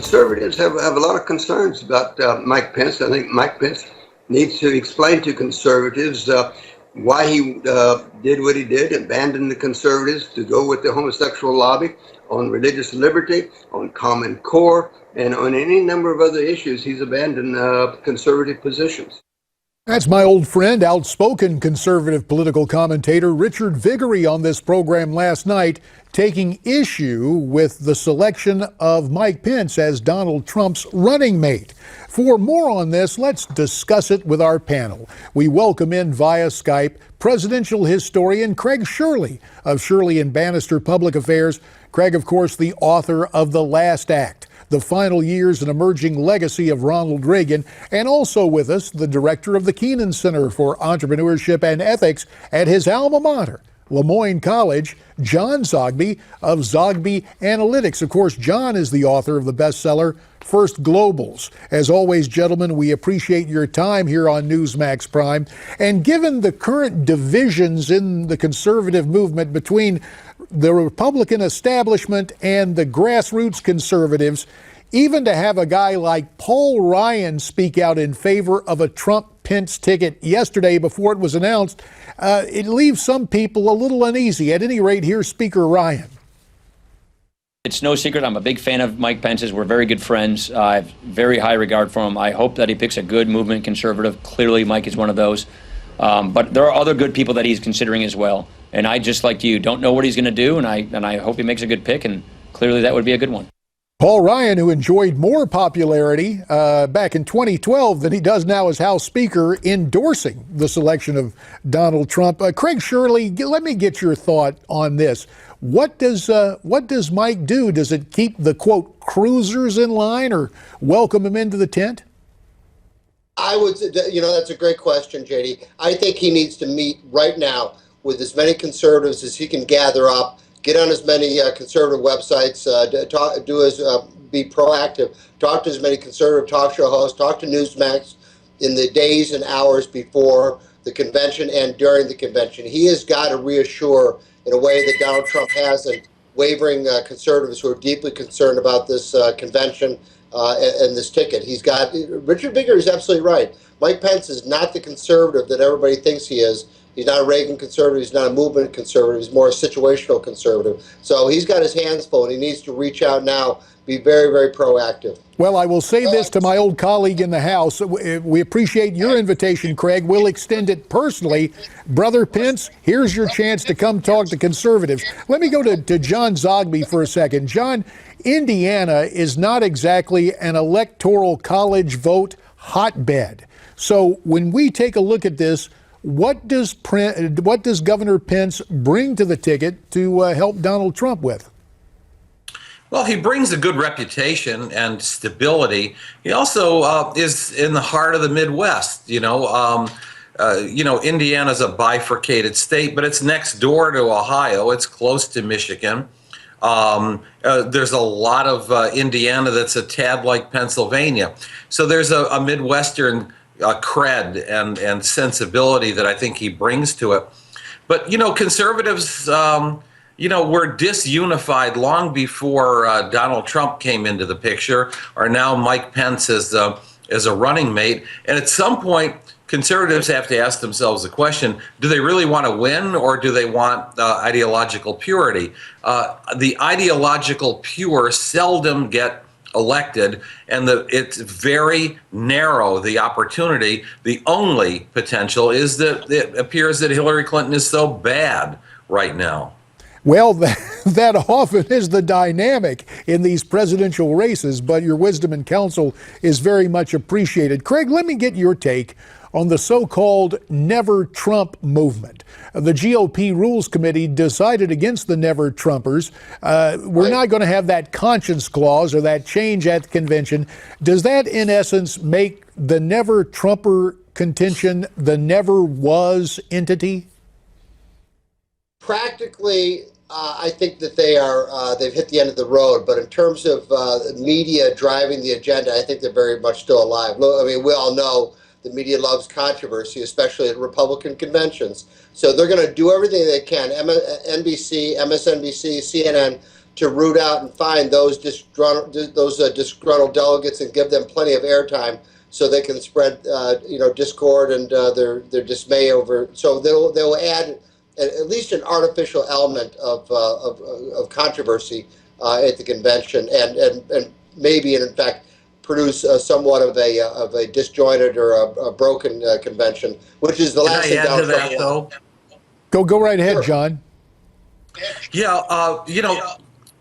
conservatives have a lot of concerns about Mike Pence. I think Mike Pence needs to explain to conservatives why he did what he did, abandoned the conservatives to go with the homosexual lobby on religious liberty, on Common Core, and on any number of other issues. He's abandoned conservative positions. That's my old friend, outspoken conservative political commentator Richard Viguerie on this program last night, taking issue with the selection of Mike Pence as Donald Trump's running mate. For more on this, let's discuss it with our panel. We welcome in via Skype presidential historian Craig Shirley of Shirley and Bannister Public Affairs. Craig, of course, the author of The Last Act, The Final Years and Emerging Legacy of Ronald Reagan, and also with us, the director of the Keenan Center for Entrepreneurship and Ethics at his alma mater, Lemoyne College, John Zogby of Zogby Analytics. Of course, John is the author of the bestseller First Globals. As always, gentlemen, we appreciate your time here on Newsmax Prime. And given the current divisions in the conservative movement between the Republican establishment and the grassroots conservatives, even to have a guy like Paul Ryan speak out in favor of a Trump-Pence ticket yesterday before it was announced, it leaves some people a little uneasy. At any rate, here's Speaker Ryan. It's no secret I'm a big fan of Mike Pence's. We're very good friends. I have very high regard for him. I hope that he picks a good movement conservative. Clearly, Mike is one of those. But there are other good people that he's considering as well. And I, just like you, don't know what he's going to do, and I hope he makes a good pick, and clearly that would be a good one. Paul Ryan, who enjoyed more popularity back in 2012 than he does now as House Speaker, endorsing the selection of Donald Trump. Craig Shirley, let me get your thought on this. What does Mike do? Does it keep the, quote, cruisers in line or welcome him into the tent? I would, that's a great question, JD. I think he needs to meet right now with as many conservatives as he can gather up, get on as many conservative websites, be proactive, talk to as many conservative talk show hosts, talk to Newsmax in the days and hours before the convention and during the convention. He has got to reassure in a way that Donald Trump hasn't, wavering conservatives who are deeply concerned about this convention and this ticket. Richard Viguerie is absolutely right. Mike Pence is not the conservative that everybody thinks he is. He's not a Reagan conservative. He's not a movement conservative. He's more a situational conservative. So he's got his hands full, and he needs to reach out now, be very, very proactive. Well, I will say this to my old colleague in the House. We appreciate your invitation, Craig. We'll extend it personally. Brother Pence, here's your chance to come talk to conservatives. Let me go to John Zogby for a second. John, Indiana is not exactly an electoral college vote hotbed. So when we take a look at this, what does Governor Pence bring to the ticket to help Donald Trump with? Well, he brings a good reputation and stability. He also is in the heart of the Midwest. Indiana's a bifurcated state, but it's next door to Ohio. It's close to Michigan. There's a lot of Indiana that's a tad like Pennsylvania. So there's a Midwestern cred and sensibility that I think he brings to it. But, conservatives, were disunified long before Donald Trump came into the picture, are now Mike Pence as a running mate. And at some point, conservatives have to ask themselves the question, do they really want to win, or do they want ideological purity? The ideological pure seldom get elected, and it's very narrow, the opportunity. The only potential is that it appears that Hillary Clinton is so bad right now. Well, that often is the dynamic in these presidential races, but your wisdom and counsel is very much appreciated. Craig, let me get your take on the so-called Never Trump movement. The GOP Rules Committee decided against the Never Trumpers. We're not going to have that conscience clause or that change at the convention. Does that, in essence, make the Never Trumper contention the never was entity? Practically, I think that they've hit the end of the road. But in terms of media driving the agenda, I think they're very much still alive. I mean, we all know the media loves controversy, especially at Republican conventions. So they're going to do everything they can. NBC, MSNBC, CNN, to root out and find those disgruntled delegates and give them plenty of airtime so they can spread discord and their dismay over. So they'll add at least an artificial element of controversy at the convention, and maybe in fact produce somewhat of a disjointed or a broken convention, which is the last thing Can I add to that, though? Go right ahead, Sure. John. Yeah,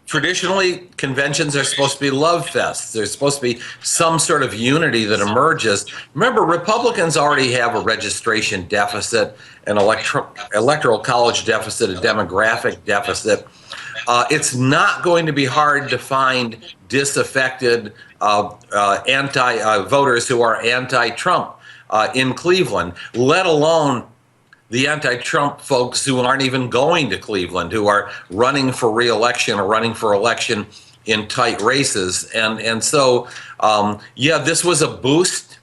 traditionally conventions are supposed to be love fests. There's supposed to be some sort of unity that emerges. Remember, Republicans already have a registration deficit, an electoral college deficit, a demographic deficit. It's not going to be hard to find disaffected voters who are anti-Trump in Cleveland, let alone the anti-Trump folks who aren't even going to Cleveland, who are running for re-election or running for election in tight races. And so, this was a boost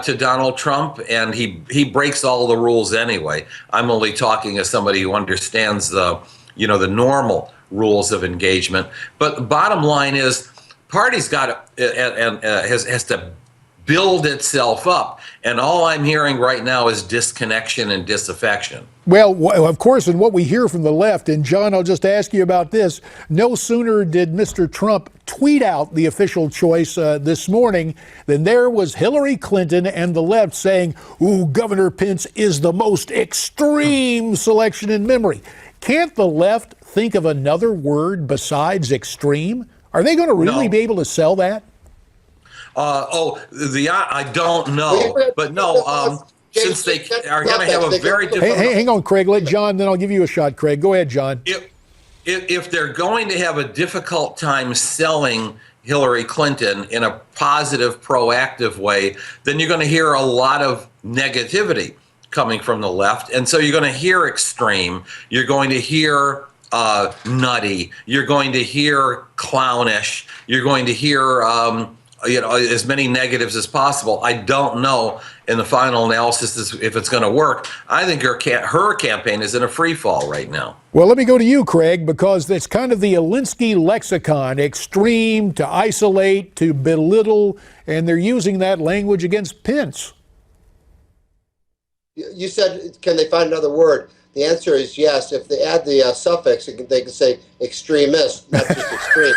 to Donald Trump, and he breaks all the rules anyway. I'm only talking as somebody who understands the normal rules of engagement. But the bottom line is, party's got has to build itself up, and all I'm hearing right now is disconnection and disaffection. Well, of course, and what we hear from the left, and John, I'll just ask you about this. No sooner did Mr. Trump tweet out the official choice this morning than there was Hillary Clinton and the left saying, "Ooh, Governor Pence is the most extreme selection in memory." Can't the left think of another word besides extreme? Are they going to really be able to sell that? I don't know, but no. Since they are going to have a very difficult. Hang on, Craig. Let John. Then I'll give you a shot, Craig. Go ahead, John. If they're going to have a difficult time selling Hillary Clinton in a positive, proactive way, then you're going to hear a lot of negativity coming from the left, and so you're going to hear extreme. You're going to hear nutty. You're going to hear clownish. You're going to hear as many negatives as possible. I don't know in the final analysis if it's going to work. I think her campaign is in a free fall right now. Well, let me go to you, Craig, because it's kind of the Alinsky lexicon, extreme, to isolate, to belittle, and they're using that language against Pence. You said, can they find another word? The answer is yes. If they add the suffix, they can say extremist, not just extreme.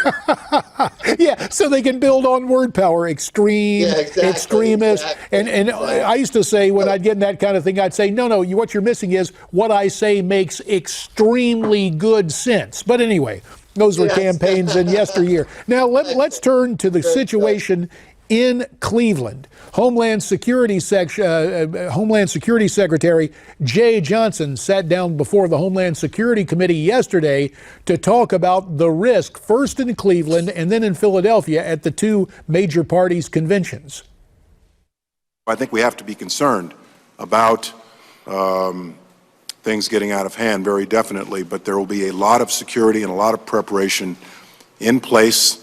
Yeah, so they can build on word power, extreme, extremist. And exactly. I used to say when I'd get in that kind of thing, I'd say, no, what you're missing is what I say makes extremely good sense. But anyway, those were campaigns in yesteryear. Now, let's turn to the situation in Cleveland. Homeland Security Secretary Jay Johnson sat down before the Homeland Security Committee yesterday to talk about the risk, first in Cleveland and then in Philadelphia at the two major parties' conventions. I think we have to be concerned about things getting out of hand, very definitely, but there will be a lot of security and a lot of preparation in place.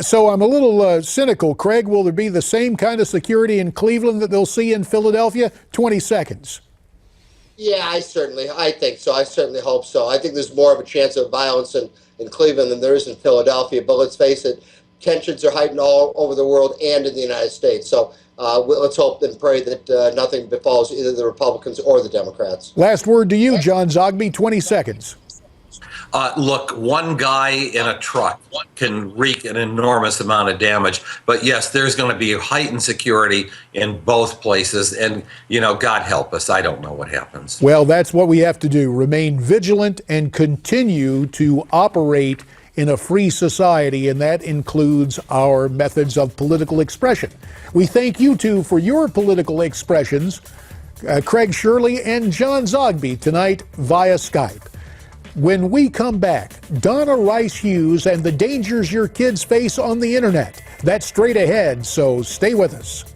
So I'm a little cynical. Craig, will there be the same kind of security in Cleveland that they'll see in Philadelphia? 20 seconds. Yeah, I think so. I certainly hope so. I think there's more of a chance of violence in Cleveland than there is in Philadelphia. But let's face it, tensions are heightened all over the world and in the United States. So let's hope and pray that nothing befalls either the Republicans or the Democrats. Last word to you, John Zogby, 20 seconds. Look, one guy in a truck can wreak an enormous amount of damage. But yes, there's going to be heightened security in both places. And, God help us. I don't know what happens. Well, that's what we have to do. Remain vigilant and continue to operate in a free society. And that includes our methods of political expression. We thank you two for your political expressions. Craig Shirley and John Zogby tonight via Skype. When we come back, Donna Rice Hughes and the dangers your kids face on the internet. That's straight ahead, so stay with us.